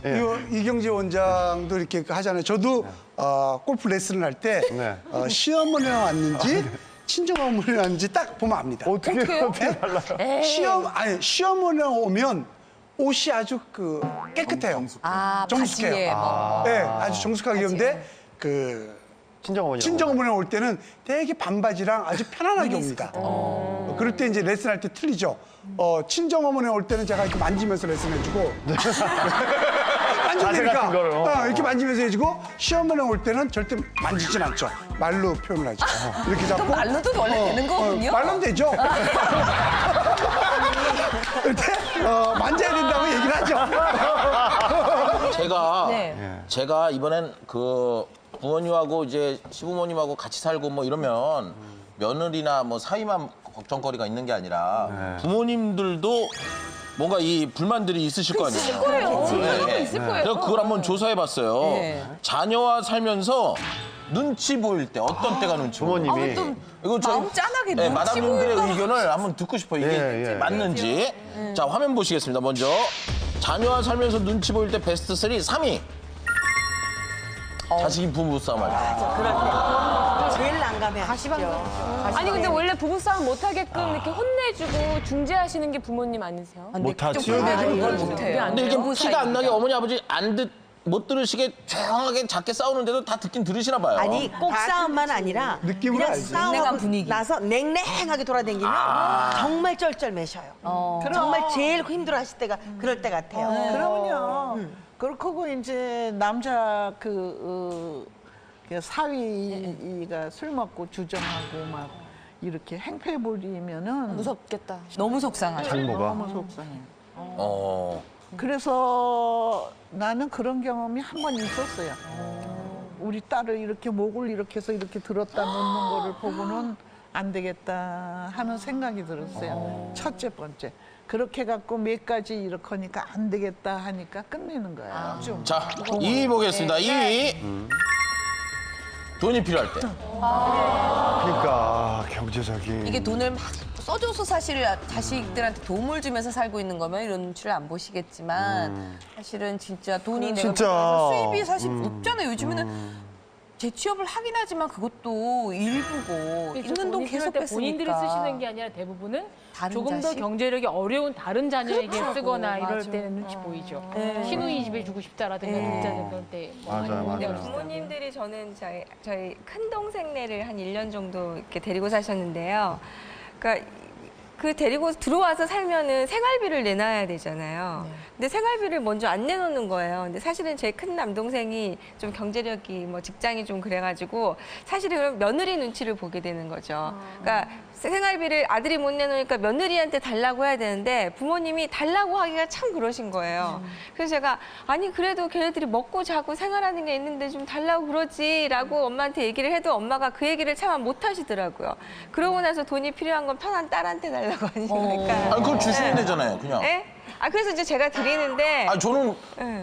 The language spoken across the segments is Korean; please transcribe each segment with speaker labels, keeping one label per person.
Speaker 1: 이경재 원장도 이렇게 하잖아요. 저도 골프 레슨을 할 때 시어머니가 왔는지 친정어머니가 왔는지 딱 보면 압니다.
Speaker 2: 어떻게 달라요?
Speaker 1: 시어머니가 오면 옷이 아주 깨끗해요. 정숙해요. 네, 아주 정숙하게 입는데 친정어머니가 올 때는 되게 반바지랑 아주 편안하게 옵니다. 그럴 때 이제 레슨할 때 틀리죠. 친정어머니가 올 때는 제가 이렇게 만지면서 레슨해주고 만지니까 이렇게 만지면서 해주고 시어머니가 올 때는 절대 만지진 않죠. 말로 표현을 하죠. 이렇게 잡고
Speaker 3: 말로도 원래 되는 거군요.
Speaker 1: 말로는 되죠. 그때 만져야 된다고 얘기를 하죠.
Speaker 4: 제가 이번엔 부모님하고 이제 시부모님하고 같이 살고 뭐 이러면 며느리나 뭐 사위만 걱정거리가 있는 게 아니라 부모님들도 뭔가 이 불만들이 있으실 거 아니에요.
Speaker 3: 있을 거예요. 있을 거예요.
Speaker 4: 제가 그걸 한번 조사해봤어요. 자녀와 살면서 눈치 보일 때 어떤 때가 눈치 보여요?
Speaker 2: 부모님이.
Speaker 4: 이거
Speaker 3: 마음 짠하게 눈치
Speaker 4: 마담님들의
Speaker 3: 보일까?
Speaker 4: 의견을 한번 듣고 싶어요. 이게 맞는지. 자, 화면 보시겠습니다. 먼저 자녀와 살면서 눈치 보일 때 베스트 3위. 자식이 부부싸움 할 때.
Speaker 5: 제일 난감해.
Speaker 6: 아니 근데 원래 부부싸움 못하게끔 이렇게 혼내주고 중재하시는 게 부모님 아니세요?
Speaker 2: 못하지.
Speaker 3: 이걸 못해요.
Speaker 4: 근데 이렇게 티가 안 나게 어머니 아버지 못 들으시게 조용하게 작게 싸우는데도 다 듣긴 들으시나 봐요.
Speaker 5: 아니 꼭 싸움만 아니라
Speaker 1: 느낌으로
Speaker 5: 그냥
Speaker 1: 알지.
Speaker 5: 싸움하고
Speaker 3: 냉랭한 분위기.
Speaker 5: 나서 냉랭하게 돌아다니면 정말 쩔쩔매셔요. 정말 제일 힘들어하실 때가 그럴 때 같아요.
Speaker 7: 그러면요. 그렇고 이제 남자 사위가 술 먹고 주정하고 막 이렇게 행패 부리면은
Speaker 6: 무섭겠다.
Speaker 3: 너무 속상하죠.
Speaker 2: 장모가.
Speaker 7: 너무 속상해. 그래서 나는 그런 경험이 한 번 있었어요. 우리 딸을 이렇게 목을 이렇게 해서 이렇게 들었다 놓는 거를 보고는 안 되겠다 하는 생각이 들었어요. 첫째 번째. 그렇게 갖고 몇 가지 이렇게 하니까 안 되겠다 하니까 끝내는 거예요. 좀.
Speaker 4: 자, 2위 보겠습니다. 2위. 돈이 필요할 때.
Speaker 2: 그러니까 경제적인.
Speaker 3: 이게 돈을 막 써줘서 사실 자식들한테 도움을 주면서 살고 있는 거면 이런 눈치를 안 보시겠지만 사실은 진짜 돈이 내가
Speaker 2: 진짜.
Speaker 3: 벌어서 수입이 사실 없잖아요. 요즘에는 재취업을 하긴 하지만 그것도 일부고 있는 돈 계속
Speaker 6: 때
Speaker 3: 뺐으니까.
Speaker 6: 본인들이 쓰시는 게 아니라 대부분은
Speaker 3: 다른
Speaker 6: 조금
Speaker 3: 자식?
Speaker 6: 더 경제력이 어려운 다른 자녀에게
Speaker 3: 그렇더라고.
Speaker 6: 쓰거나 이럴
Speaker 3: 맞아.
Speaker 6: 때는 눈치 보이죠.
Speaker 3: 네.
Speaker 6: 시누이 집에 주고 싶다라든가 독자들 그럴 때
Speaker 2: 맞아요.
Speaker 8: 부모님들이 저는 저희 큰 동생네를 한 1년 정도 이렇게 데리고 사셨는데요. 그러니까 그 데리고 들어와서 살면은 생활비를 내놔야 되잖아요. 근데 생활비를 먼저 안 내놓는 거예요. 근데 사실은 제 큰 남동생이 좀 경제력이 뭐 직장이 좀 그래가지고 사실은 그럼 며느리 눈치를 보게 되는 거죠. 그러니까 생활비를 아들이 못 내놓으니까 며느리한테 달라고 해야 되는데 부모님이 달라고 하기가 참 그러신 거예요. 그래서 제가 아니 그래도 걔네들이 먹고 자고 생활하는 게 있는데 좀 달라고 그러지라고 엄마한테 얘기를 해도 엄마가 그 얘기를 참 못 하시더라고요. 그러고 나서 돈이 필요한 건 편한 딸한테 달라고 하시니까.
Speaker 4: 아니, 그걸 주시면 되잖아요, 그냥.
Speaker 8: 네? 그래서 이제 제가 드리는데
Speaker 4: 저는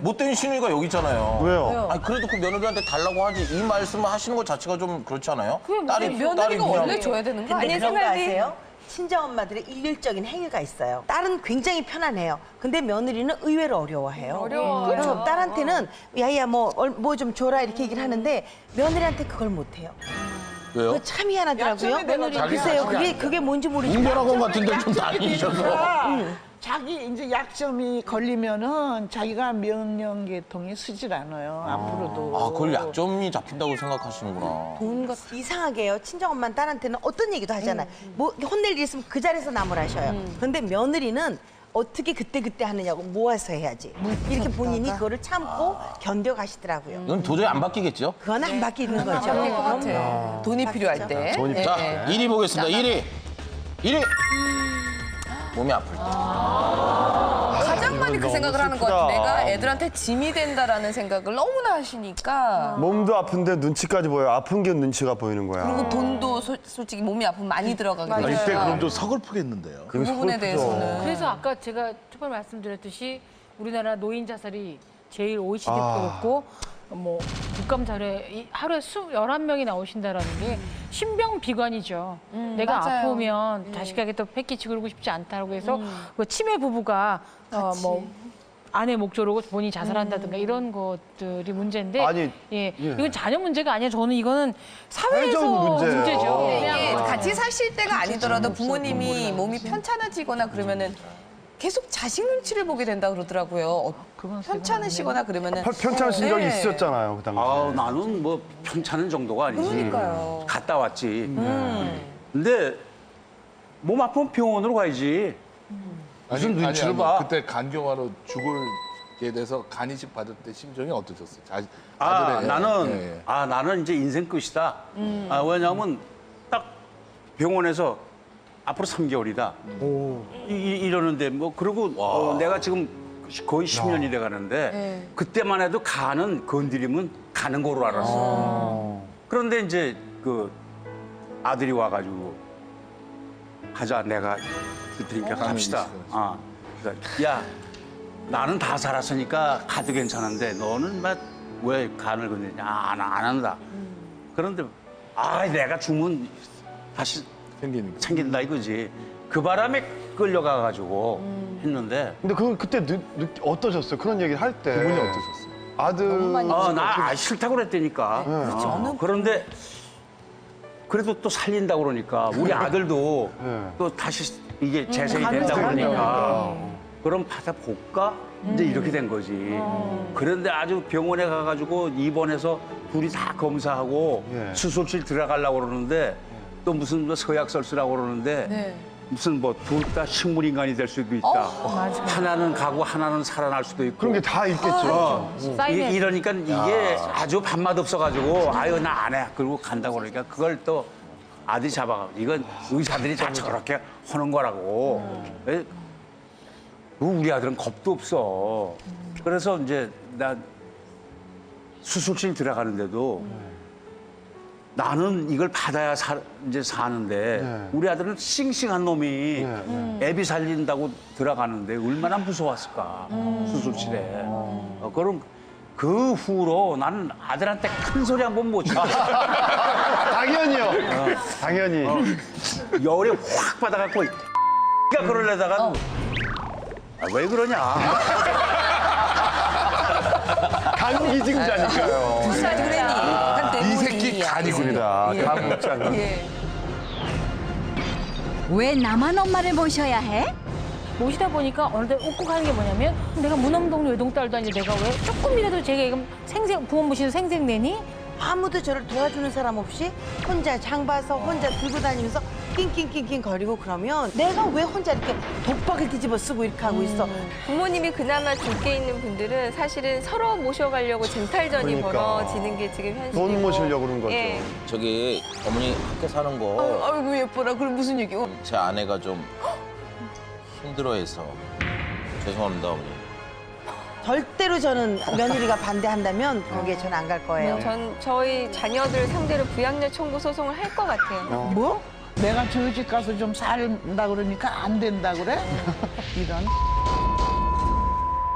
Speaker 4: 못된 시누이가 여기 있잖아요.
Speaker 2: 왜요?
Speaker 4: 그래도 그 며느리한테 달라고 하지 이 말씀을 하시는 것 자체가 좀 그렇지 않아요?
Speaker 3: 며느리가 원래 줘야 되는 거
Speaker 5: 근데
Speaker 3: 아니에요?
Speaker 5: 그런 거 아세요? 친정엄마들의 일률적인 행위가 있어요. 딸은 굉장히 편안해요. 근데 며느리는 의외로 어려워해요. 그렇죠. 딸한테는 야야 뭐 좀 줘라 이렇게 얘기를 하는데 며느리한테 그걸 못해요.
Speaker 4: 왜요?
Speaker 5: 그거 참 희한하더라고요.
Speaker 7: 약점이 돼가지고
Speaker 5: 글쎄요, 그게 뭔지 모르겠어요.
Speaker 4: 웅변학원 같은 데 좀 다니셔서.
Speaker 7: 자기 이제 약점이 걸리면은 자기가 명령계통이 쓰질 않아요. 앞으로도.
Speaker 4: 그걸 약점이 잡힌다고 생각하시는구나.
Speaker 5: 이상하게요. 친정엄마는 딸한테는 어떤 얘기도 하잖아요. 뭐 혼낼 일 있으면 그 자리에서 나무라셔요. 그런데 며느리는 어떻게 그때 하느냐고 모아서 해야지. 이렇게 본인이 그거를 참고 견뎌가시더라고요.
Speaker 4: 이건 도저히 안 바뀌겠죠?
Speaker 5: 그건 안 바뀌는 거죠.
Speaker 3: 같아. 돈이 필요할 때.
Speaker 4: 자, 1위 보겠습니다. 1위. 몸이 아플 때.
Speaker 3: 가장 많이 그
Speaker 2: 너무
Speaker 3: 생각을 하는 것
Speaker 2: 슬프다.
Speaker 3: 같아요. 내가 애들한테 짐이 된다라는 생각을 너무나 하시니까.
Speaker 2: 몸도 아픈데 눈치까지 보여요. 아픈 게 눈치가 보이는 거야.
Speaker 3: 그리고 돈도 솔직히 몸이 아프면 많이 들어가게 되니까.
Speaker 9: 이때 그럼 좀 서글프겠는데요.
Speaker 3: 그 부분에 대해서는.
Speaker 6: 그래서 아까 제가 초반에 말씀드렸듯이 우리나라 노인 자살이 제일 OECD도 높고 뭐 국감 자료에 하루에 11명이 나오신다라는 게 신병비관이죠. 내가
Speaker 3: 맞아요.
Speaker 6: 아프면 자식에게 또 패키지 걸고 싶지 않다고 해서 그 치매 부부가 뭐 아내 목조르고 본인이 자살한다든가 이런 것들이 문제인데
Speaker 2: 아니,
Speaker 6: 예,
Speaker 2: 예.
Speaker 6: 이건 자녀 문제가 아니라 저는 이거는 사회에서
Speaker 2: 사회적 문제예요.
Speaker 6: 문제죠.
Speaker 3: 이게 같이 사실 때가 아니더라도 부모님이 몸이 편찮아지거나 그러면은 계속 자식 눈치를 보게 된다 그러더라고요. 편찮으시거나 그러면은
Speaker 2: 편찮으신 적이
Speaker 3: 네.
Speaker 2: 있으셨잖아요, 그 당시에.
Speaker 10: 아, 나는 뭐 편찮은 정도가 아니지.
Speaker 3: 그러니까요.
Speaker 10: 갔다 왔지. 근데 몸 아프면 병원으로 가야지. 무슨 눈치를 봐.
Speaker 9: 그때 간경화로 죽을게 돼서 간이식 받을 때 심정이 어떠셨어요?
Speaker 10: 아, 나는
Speaker 9: 예, 예.
Speaker 10: 나는 이제 인생 끝이다. 왜냐하면 딱 병원에서 앞으로 3개월이다. 이러는데 뭐 그리고 내가 지금 거의 10년이 돼 가는데 그때만 해도 간은 건드리면 가는 거로 알았어. 그런데 이제 그 아들이 와가지고 가자, 내가 그러니까 갑시다. 그래서 야, 나는 다 살았으니까 가도 괜찮은데 너는 왜 간을 건드리냐? 안 한다. 그런데 내가 죽으면 다시 챙긴다 이거지. 그 바람에 끌려가가지고 했는데.
Speaker 2: 근데 그때 어떠셨어요? 그런 얘기를 할 때.
Speaker 9: 기분이 어떠셨어요?
Speaker 2: 아들.
Speaker 10: 나 싫다고 그랬다니까. 그런데 그래도 또 살린다고 그러니까 우리 아들도 또 다시 이게 재생이 된다고 그러니까 그럼 받아볼까? 이제 이렇게 된 거지. 그런데 아주 병원에 가가지고 입원해서 둘이 다 검사하고 수술실 들어가려고 그러는데 또 무슨 뭐 서약서 쓰라고 그러는데 무슨 뭐 둘 다 식물인간이 될 수도 있다. 하나는 가고 하나는 살아날 수도 있고.
Speaker 2: 그런 게 다 있겠죠.
Speaker 10: 이러니까 이게 아주 밥맛 없어가지고 아유 나 안 해. 그리고 간다고 그러니까 그걸 또 아들이 잡아가고 이건 의사들이 다 저렇게 하는 거라고. 우리 아들은 겁도 없어. 그래서 이제 나 수술실 들어가는데도 나는 이걸 받아야 이제 사는데 우리 아들은 싱싱한 놈이 애비 살린다고 들어가는데 얼마나 무서웠을까 수술실에. 그럼 그 후로 나는 아들한테 큰 소리 한 번 못 쳐.
Speaker 2: 당연히요. 당연히.
Speaker 10: 열이 확 받아갖고 그러려다가 왜 그러냐.
Speaker 2: 간기증자니까요.
Speaker 9: 이 새끼 간이군요.
Speaker 2: 간목장.
Speaker 11: 왜 나만 엄마를 모셔야 해?
Speaker 6: 모시다 보니까 어느 때 웃고 가는 게 뭐냐면 내가 무남동네 외동딸도 아니고 내가 왜 조금이라도 제가 부모 모시는 생색내니?
Speaker 5: 아무도 저를 도와주는 사람 없이 혼자 장 봐서 혼자 들고 다니면서 낑낑낑낑 거리고 그러면 내가 왜 혼자 이렇게 독박을 뒤집어 쓰고 이렇게 하고 있어.
Speaker 8: 부모님이 그나마 좁게 있는 분들은 사실은 서로 모셔가려고 쟁탈전이 벌어지는 게 지금 현실이고.
Speaker 2: 돈 모시려고 그러는 거죠.
Speaker 8: 예.
Speaker 4: 저기 어머니 함께 사는 거
Speaker 3: 아이고 예뻐라. 그럼 무슨 얘기?
Speaker 4: 제 아내가 좀 힘들어해서 죄송합니다 어머니.
Speaker 5: 절대로 저는 며느리가 반대한다면 거기에 저는 안 갈 거예요.
Speaker 8: 전 저희 자녀들 상대로 부양녀 청구 소송을 할 것 같아요.
Speaker 7: 뭐? 내가 저 집 가서 좀 살다 그러니까 안 된다 그래? 이런.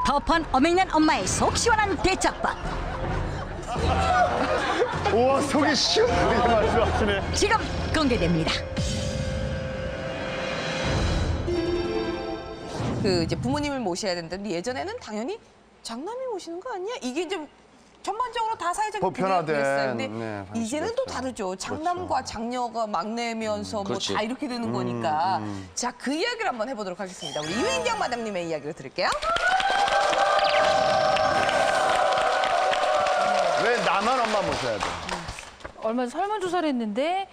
Speaker 11: 덮은 어맹난 엄마의 속 시원한 대접법.
Speaker 2: 우와, 속이 시원하게 말씀하시네.
Speaker 11: 지금 공개됩니다.
Speaker 3: 그 이제 부모님을 모셔야 된다는데 예전에는 당연히 장남이 모시는 거 아니야? 이게 좀 전반적으로 다 사회적인
Speaker 2: 보편화된,
Speaker 3: 그랬어요. 근데
Speaker 2: 네,
Speaker 3: 이제는 또
Speaker 2: 방식이었죠.
Speaker 3: 다르죠. 장남과 장녀가 막내면서 뭐
Speaker 4: 그렇지.
Speaker 3: 다 이렇게 되는 거니까. 자, 그 이야기를 한번 해보도록 하겠습니다. 우리 유인경 마담님의 이야기를 들을게요.
Speaker 2: 왜 나만 엄마 모셔야 돼?
Speaker 6: 얼마 전 설문조사를 했는데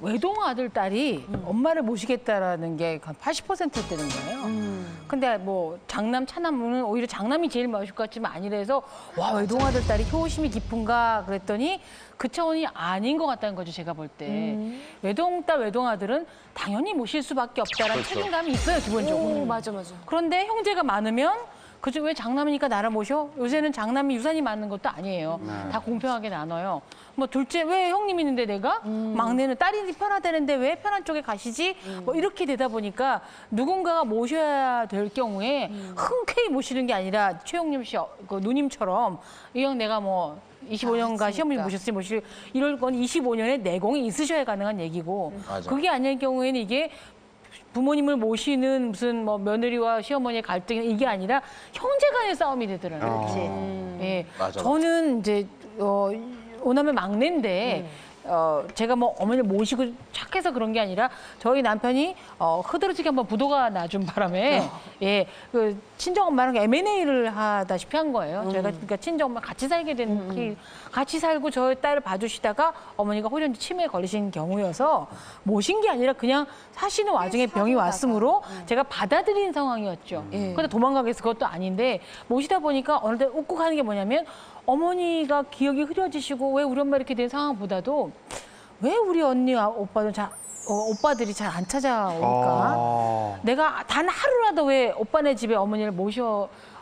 Speaker 6: 외동 아들 딸이 엄마를 모시겠다라는 게 한 80% 되는 거예요. 근데 뭐 장남 차남은 오히려 장남이 제일 많을 것 같지만 아니래서 와 외동 아들 딸이 효심이 깊은가 그랬더니 그 차원이 아닌 것 같다는 거죠 제가 볼 때. 외동 딸 외동 아들은 당연히 모실 수밖에 없다라는 책임감이 있어요 기본적으로.
Speaker 3: 맞아.
Speaker 6: 그런데 형제가 많으면 그죠? 왜 장남이니까 나를 모셔? 요새는 장남이 유산이 많은 것도 아니에요. 다 공평하게 나눠요. 뭐 둘째 왜 형님 있는데 내가 막내는 딸이 편하다는데 왜 편한 쪽에 가시지? 뭐 이렇게 되다 보니까 누군가가 모셔야 될 경우에 흔쾌히 모시는 게 아니라 최영림 씨 그 누님처럼 이형 내가 뭐 25년간 시어머니 모셨으니 모실 이럴 건 25년의 내공이 있으셔야 가능한 얘기고
Speaker 4: 맞아.
Speaker 6: 그게 아닐 경우에는 이게 부모님을 모시는 무슨 뭐 며느리와 시어머니의 갈등 이게 아니라 형제간의 싸움이 되더라고요.
Speaker 5: 그렇지.
Speaker 6: 예,
Speaker 4: 맞아.
Speaker 6: 저는 이제 오남매 막내인데 제가 뭐 어머니를 모시고 착해서 그런 게 아니라 저희 남편이 흐드러지게 한번 부도가 나준 바람에 예, 그 친정 엄마랑 M&A를 하다시피 한 거예요. 저희가 그러니까 친정 엄마 같이 살게 된 같이 살고 저희 딸을 봐주시다가 어머니가 호련지 치매에 걸리신 경우여서 모신 게 아니라 그냥 사시는 와중에 병이 왔으므로 제가 받아들인 상황이었죠. 근데 도망가게 해서 그것도 아닌데 모시다 보니까 어느 때 웃고 가는 게 뭐냐면 어머니가 기억이 흐려지시고 왜 우리 엄마 이렇게 된 상황보다도 왜 우리 언니와 오빠들이 잘 안 찾아올까? 내가 단 하루라도 왜 오빠네 집에 어머니를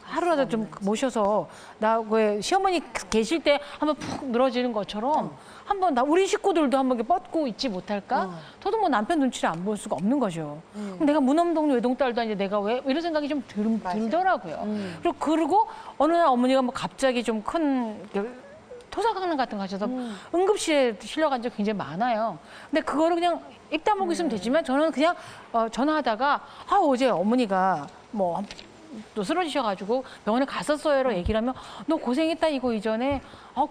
Speaker 6: 하루라도 좀 모셔서 나 왜 시어머니 계실 때 한번 푹 늘어지는 것처럼 한번 우리 식구들도 한번 이렇게 뻗고 있지 못할까? 저도 뭐 남편 눈치를 안 볼 수가 없는 거죠. 그럼 내가 무넘동네 외동딸도 아닌데 내가 왜 이런 생각이 좀 들더라고요. 그리고 어느 날 어머니가 뭐 갑자기 좀 큰 토사강 같은 거 하셔서 응급실에 실려간 적 굉장히 많아요. 근데 그거를 그냥 입 다물고 있으면 되지만 저는 그냥 전화하다가 어제 어머니가 뭐 또 쓰러지셔가지고 병원에 갔었어요라고 얘기를 하면 너 고생했다 이거 이전에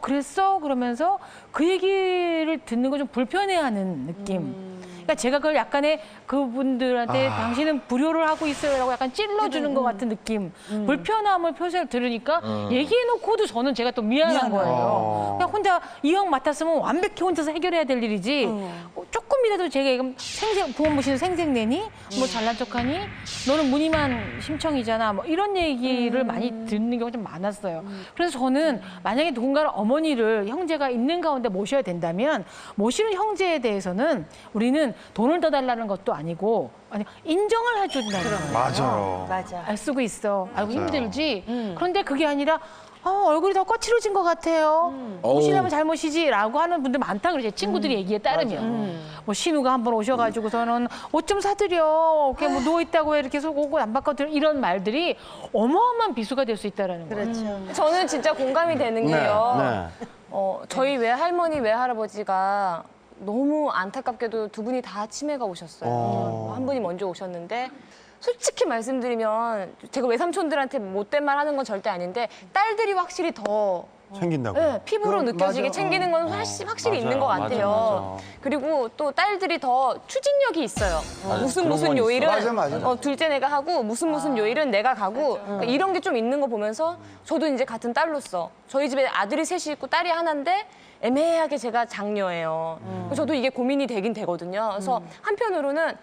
Speaker 6: 그랬어? 그러면서 그 얘기를 듣는 거 좀 불편해하는 느낌. 그러니까 제가 그걸 약간의 그분들한테 당신은 불효를 하고 있어요라고 약간 찔러주는 것 같은 느낌. 불편함을 표시를 들으니까 얘기해놓고도 저는 제가 또 미안한 거예요. 그냥 혼자 이왕 맡았으면 완벽히 혼자서 해결해야 될 일이지. 조금이라도 제가 부모 모시는 생색내니? 뭐 잘난 척하니? 너는 무늬만 심청이잖아. 뭐 이런 얘기를 많이 듣는 경우가 좀 많았어요. 그래서 저는 만약에 누군가를 어머니를 형제가 있는 가운데 모셔야 된다면 모시는 형제에 대해서는 우리는 돈을 더 달라는 것도 아니고 인정을 해준다는 거예요.
Speaker 2: 맞아요.
Speaker 5: 맞아.
Speaker 6: 애쓰고 있어. 알고 힘들지. 그런데 그게 아니라 얼굴이 더 거칠어진 것 같아요. 모시려면 잘 모시지라고 하는 분들 많다 그러죠. 친구들이 얘기에 따르면. 뭐 신우가 한번 오셔가지고서는 옷 좀 사드려. 이렇게 뭐 누워있다고 왜 이렇게 속옷 안 바꿔드려. 이런 말들이 어마어마한 비수가 될 수 있다는 거예요.
Speaker 5: 그렇죠.
Speaker 8: 저는 진짜 공감이 되는 게요. 저희 외할머니, 외할아버지가 너무 안타깝게도 두 분이 다 치매가 오셨어요. 한 분이 먼저 오셨는데 솔직히 말씀드리면 제가 외삼촌들한테 못된 말 하는 건 절대 아닌데 딸들이 확실히 더
Speaker 2: 챙긴다고.
Speaker 8: 네, 피부로 느껴지게
Speaker 1: 맞아.
Speaker 8: 챙기는 건 확실히 있는 것
Speaker 2: 맞아,
Speaker 8: 같아요.
Speaker 2: 맞아.
Speaker 8: 그리고 또 딸들이 더 추진력이 있어요. 무슨
Speaker 4: 그런 건
Speaker 8: 요일은
Speaker 1: 맞아.
Speaker 8: 둘째 내가 하고 무슨 요일은 내가 가고 그러니까 이런 게 좀 있는 거 보면서 저도 이제 같은 딸로서 저희 집에 아들이 셋이 있고 딸이 하나인데 애매하게 제가 장녀예요. 저도 이게 고민이 되긴 되거든요. 그래서 한편으로는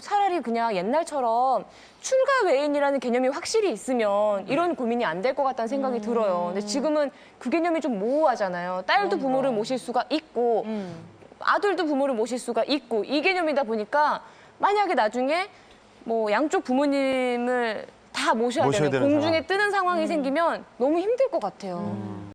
Speaker 8: 차라리 그냥 옛날처럼 출가 외인이라는 개념이 확실히 있으면 이런 고민이 안 될 것 같다는 생각이 들어요. 근데 지금은 그 개념이 좀 모호하잖아요. 딸도 부모를 모실 수가 있고 아들도 부모를 모실 수가 있고 이 개념이다 보니까 만약에 나중에 뭐 양쪽 부모님을 다 모셔야 되는
Speaker 2: 되는
Speaker 8: 공중에
Speaker 2: 상황.
Speaker 8: 뜨는 상황이 생기면 너무 힘들 것 같아요.